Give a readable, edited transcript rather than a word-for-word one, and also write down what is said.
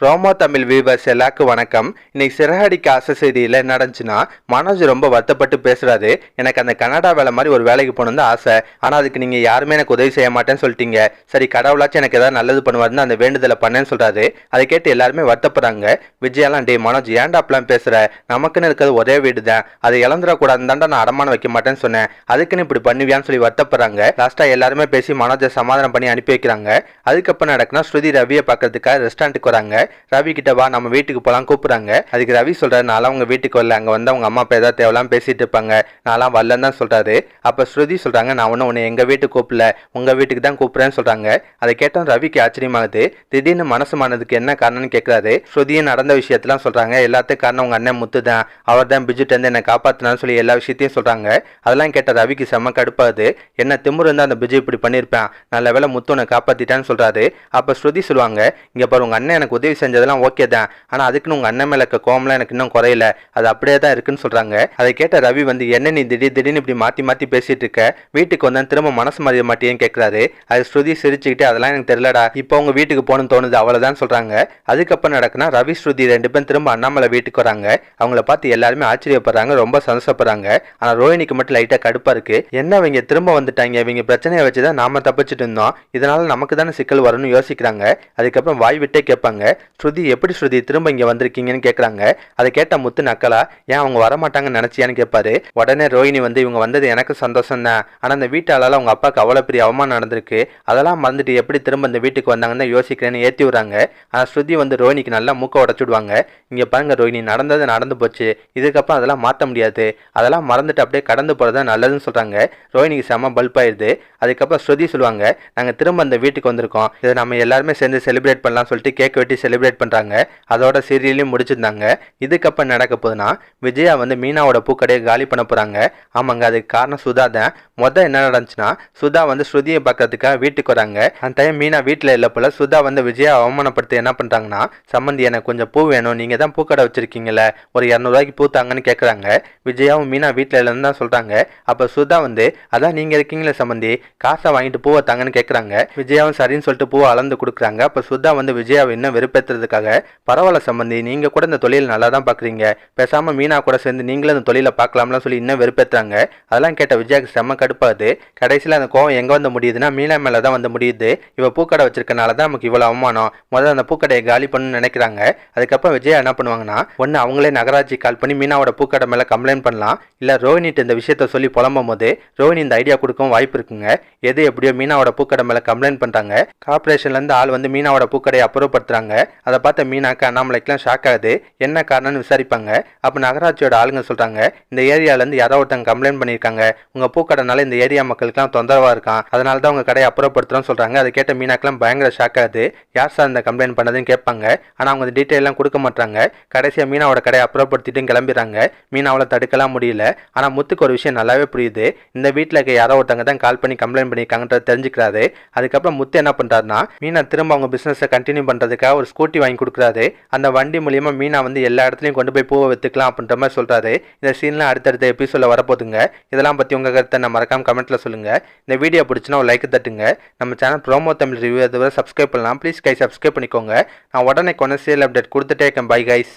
Promo Tamil viewers எல்லாருக்கும் வணக்கம். இன்னைக்கு சிறகடிக்க ஆசை செய்தியில் என்ன நடந்துச்சுன்னா, மனோஜ் ரொம்ப வருத்தப்பட்டு பேசுறாரு. எனக்கு அந்த கனடா வேலை மாதிரி ஒரு வேலைக்கு போகணுன்னு ஆசை, ஆனால் அதுக்கு நீங்கள் யாருமே எனக்கு உதவி செய்ய மாட்டேன்னு சொல்லிட்டீங்க. சரி, கடவுளாச்சும் எனக்கு ஏதாவது நல்லது பண்ணுவாருன்னு அந்த வேண்டுதலை பண்ணேன்னு சொல்றாரு. அதை கேட்டு எல்லாருமே வருத்தப்படுறாங்க. விஜயாலாம், டே மனோஜ், ஏன்டா அப்பெல்லாம் பேசுற? நமக்குன்னு இருக்கிறது ஒரே வீடு தான், அதை இழந்துடக்கூடாதுன்னு தான்டா நான் அடமானம் வைக்க மாட்டேன்னு சொன்னேன். அதுக்குன்னு இப்படி பண்ணுவியான்னு சொல்லி வருத்தப்படுறாங்க. லாஸ்டா எல்லாருமே பேசி மனோஜை சமாதானம் பண்ணி அனுப்பி வைக்கிறாங்க. அதுக்கப்புறம் நடக்குன்னா, ஸ்ருதி ரவியை பார்க்கறதுக்காக ரெஸ்டாரண்ட்டுக்கு வராங்க. ரவி கிட்ட வா, நம்ம வீட்டுக்கு போலாம் கூப்பிடுறாங்க. அதுக்கு ரவி சொல்றாரு, நான்லாம் உங்க வீட்டுக்கு வரல, அங்க வந்து அவங்க அம்மா அப்பா ஏதாவது தேவையெல்லாம் பேசிட்டு இருப்பாங்க, நான்லாம் வரலன்னு தான் சொல்றாரு. அப்ப ஸ்ருதி சொல்றாங்க, நான் ஒன்னும் உன்னை எங்க வீட்டுக்கு கூப்பிடல, உங்க வீட்டுக்கு தான் கூப்பிடுறேன்னு சொல்றாங்க. அதை கேட்டோம் ரவிக்கு ஆச்சரியமாகுது. திடீர்னு மனசு மானதுக்கு என்ன காரணம்னு கேட்கிறாரு. ஸ்ருதியும் நடந்த விஷயத்தெல்லாம் சொல்றாங்க. எல்லாத்துக்கும் காரணம் உங்க அண்ணன் முத்து தான், அவர் தான் பிஜுட்டு வந்து என்னை காப்பாத்தினான்னு சொல்லி எல்லா விஷயத்தையும் சொல்றாங்க. அதெல்லாம் கேட்ட ரவிக்கு செம்ம கடுப்பாகுது. என்ன திமுரு இருந்தா அந்த பிஜு இப்படி பண்ணிருப்பேன், நல்ல வேலை முத்து உன்னை காப்பாத்திட்டான்னு சொல்றாரு. அப்ப ஸ்ருதி சொல்லுவாங்க, இங்க பாரு, உங்க அண்ணன் எனக்கு உதவி செஞ்சதெல்லாம் ஓகே தான், ஆனா அதுக்குன்னு உங்க அண்ணன் மேல இருக்க கோவம்லாம் எனக்கு இன்னும் குறையல, அது அப்படியே தான் இருக்குன்னு சொல்றாங்க. அதை கேட்ட ரவி வந்து, என்ன நீ திடீர்னு இப்படி மாத்தி மாத்தி பேசிட்டு இருக்க, வீட்டுக்கு வந்தா திரும்ப மனசு மாறிய மாட்டேன்னு கேட்கிறாரு. அது ஸ்ருதி சிரிச்சுக்கிட்டு, அதெல்லாம் எனக்கு தெரியலடா, இப்போ உங்க வீட்டுக்கு போகணும்னு தோணுது, அவ்வளவுதான் சொல்றாங்க. அதுக்கப்புறம் நடக்குன்னா, ரவி ஸ்ருதி ரெண்டு பேரும் திரும்ப அண்ணாமலை வீட்டுக்கு வராங்க. அவங்கள பார்த்து எல்லாருமே ஆச்சரியப்படுறாங்க, ரொம்ப சந்தோஷப்படுறாங்க. ஆனா ரோஹிணிக்கு மட்டும் லைட்டா கடுப்பா இருக்கு. என்ன இவங்க திரும்ப வந்துட்டாங்க, இவங்க பிரச்சனையை வச்சுதான் நாம தப்பிச்சுட்டு இருந்தோம், இதனால நமக்கு தானே சிக்கல் வரும்னு யோசிக்கிறாங்க. அதுக்கப்புறம் வாய் விட்டே கேட்பாங்க, ஸ்ருதி எப்படி ஸ்ருதி திரும்ப இங்க வந்திருக்கீங்கன்னு கேட்கறாங்க. அதை கேட்ட முத்து நக்கலா, ஏன் அவங்க வரமாட்டாங்கன்னு நினைச்சியான்னு கேட்பாரு. உடனே ரோஹிணி வந்து, இவங்க வந்தது எனக்கு சந்தோஷம் தான், ஆனா அந்த வீட்டாளால அவங்க அப்பாவுக்கு அவ்வளவு பெரிய அவமானம் நடந்திருக்கு, அதெல்லாம் மறந்துட்டு எப்படி திரும்ப இந்த வீட்டுக்கு வந்தாங்கன்னு யோசிக்கிறேன்னு ஏத்தி விடுறாங்க. ஆனா ஸ்ருதி வந்து ரோஹிணிக்கு நல்லா மூக்க உடச்சுடுவாங்க. இங்க பாருங்க ரோஹிணி, நடந்தது நடந்து போச்சு, இதுக்கப்புறம் அதெல்லாம் மாற்ற முடியாது, அதெல்லாம் மறந்துட்டு அப்படியே கடந்து போறதா நல்லதுன்னு சொல்றாங்க. ரோஹிணிக்கு செம்ம பல்ப் ஆயிடுது. அதுக்கப்புறம் ஸ்ருதி சொல்லுவாங்க, நாங்க திரும்ப அந்த வீட்டுக்கு வந்திருக்கோம், இதை நம்ம எல்லாருமே சேர்ந்து செலிப்ரேட் பண்ணலாம் சொல்லிட்டு கேக் வெட்டி செலிப்ரேட் பண்றாங்க. அதோட சீரியலையும் முடிச்சிருந்தாங்க. இதுக்கப்புறம் நடக்க போதுன்னா, விஜயா வந்து மீனாவோட பூக்கடையை காலி பண்ண போறாங்க. ஆமாங்க, அதுக்கு காரணம் சுதா தான். என்ன நடந்துச்சுன்னா, சுதா வந்து ஸ்ருதியை பார்க்கறதுக்காக வீட்டுக்கு வராங்க. அந்த டைம் மீனா வீட்டில் இல்லை போல. சுதா வந்து விஜயா அவமானப்படுத்தி என்ன பண்றாங்கன்னா, சம்மந்தி எனக்கு கொஞ்சம் பூ வேணும், நீங்க தான் பூக்கடை வச்சிருக்கீங்கல்ல, ஒரு 200 ரூபாய்க்கு பூ தாங்கன்னு கேட்கறாங்க. விஜயாவும் மீனா வீட்டில் இல்லைன்னு தான் சொல்றாங்க. அப்ப சுதா வந்து, அதான் நீங்க இருக்கீங்களே சம்மந்தி, காசை வாங்கிட்டு பூவை தாங்கன்னு கேட்கறாங்க. விஜயாவும் சரின்னு சொல்லிட்டு பூவை அளந்து கொடுக்குறாங்க. அப்ப சுதா வந்து விஜயாவை இன்னும் வெறுப்பேற்றுறதுக்காக, பரவாயில்ல சம்பந்தி, நீங்க கூட இந்த தொழில் நல்லா தான் பாக்குறீங்க, பேசாம மீனா கூட சேர்ந்து நீங்களும் இந்த தொழிலை பார்க்கலாம்லாம் சொல்லி இன்னும் வெறுப்பேற்றாங்க. அதெல்லாம் கேட்ட விஜயாவுக்கு செம்ம கடுப்பாது. கடைசியில் அந்த கோவம் எங்க வந்து முடியுதுன்னா, மீனா மேல தான் வந்து முடியுது. இவ பூக்கடை வச்சிருக்கனால தான் நமக்கு இவ்வளவு அவமானம், முதல்ல அந்த பூக்கடையை காலி பண்ணணும்னு நினைக்கிறாங்க. அதுக்கப்புறம் விஜயா என்ன பண்ணுவாங்கன்னா, ஒன்னு அவங்களே நகராட்சி கால் பண்ணி மீனாவோட பூக்கடை மேல கம்ப்ளைண்ட் பண்ணலாம், இல்ல ரோஹிணிட்டு இந்த விஷயத்த சொல்லி புலம்பும் போது ரோஹிணி இந்த ஐடியா கொடுக்கவும் வாய்ப்பு இருக்குங்க. எது எப்படியோ மீனாவோட பூக்கடை மேல கம்ப்ளைண்ட் பண்றாங்க. கார்பரேஷன்ல இருந்து ஆள் வந்து மீனாவோட பூக்கடையை அப்புறப்படுத்துறாங்க. அதை பார்த்த மீனாக்கு அண்ணாமலைக்கெல்லாம் ஷாக் ஆகுது. என்ன காரணம்னு விசாரிப்பாங்க. அப்போ நகராட்சியோட ஆளுங்க சொல்றாங்க, இந்த ஏரியாலேருந்து யாரோ ஒருத்தங்க கம்ப்ளைண்ட் பண்ணியிருக்காங்க, உங்க பூக்கடைனால இந்த ஏரியா மக்களுக்குலாம் தொந்தரவா இருக்கான், அதனால தான் உங்க கடையை அப்புறப்படுத்துறோம்னு சொல்றாங்க. அதை கேட்ட மீனாக்கெல்லாம் பயங்கர ஷாக் ஆகுது. யார் சார் இந்த கம்ப்ளைண்ட் பண்ணதுன்னு கேட்பாங்க. ஆனால் அவங்க டீட்டெயில் எல்லாம் கொடுக்க மாட்டாங்க. கடைசியாக மீனாவோட கடையை அப்புறப்படுத்திட்டு கிளம்பிடுறாங்க. மீனாவால தடுக்கலாம் முடியல. ஆனால் முத்துக்கு ஒரு விஷயம் நல்லாவே புரியுது, இந்த வீட்டில் இருக்க யாரோ ஒருத்தங்க தான் கால் பண்ணி கம்ப்ளைண்ட் பண்ணியிருக்காங்கன்றத தெரிஞ்சுக்கிறாரு. அதுக்கப்புறம் முத்து என்ன பண்றாருன்னா, மீனா திரும்ப அவங்க பிசினஸை கண்டினியூ பண்றதுக்காக ஒரு ஸ்கூட்டி வாங்கி கொடுக்குறாரு. அந்த வண்டி மூலியமா மீனா வந்து எல்லா இடத்துலையும் கொண்டு போய் பூவை வித்துக்கலாம் அப்படின்ற மாதிரி சொல்றாரு. இந்த சீன்லாம் அடுத்தடுத்த எபிசோட்ல வரப்போதுங்க. இதெல்லாம் பத்தி உங்க கருத்தை நான் மறக்காம கமெண்ட்ல சொல்லுங்க. இந்த வீடியோ பிடிச்சுன்னா ஒரு லைக் தட்டுங்க. நம்ம சேனல் ப்ரோமோ தமிழ் ரிவ்யூ அதுவரை சப்ஸ்கிரைப் பண்ணலாம். ப்ளீஸ் கை சப்ஸ்கிரைப் பண்ணிக்கோங்க. நான் உடனே சீரியல் அப்டேட் கொடுத்துட்டே இருக்கேன். Bye guys.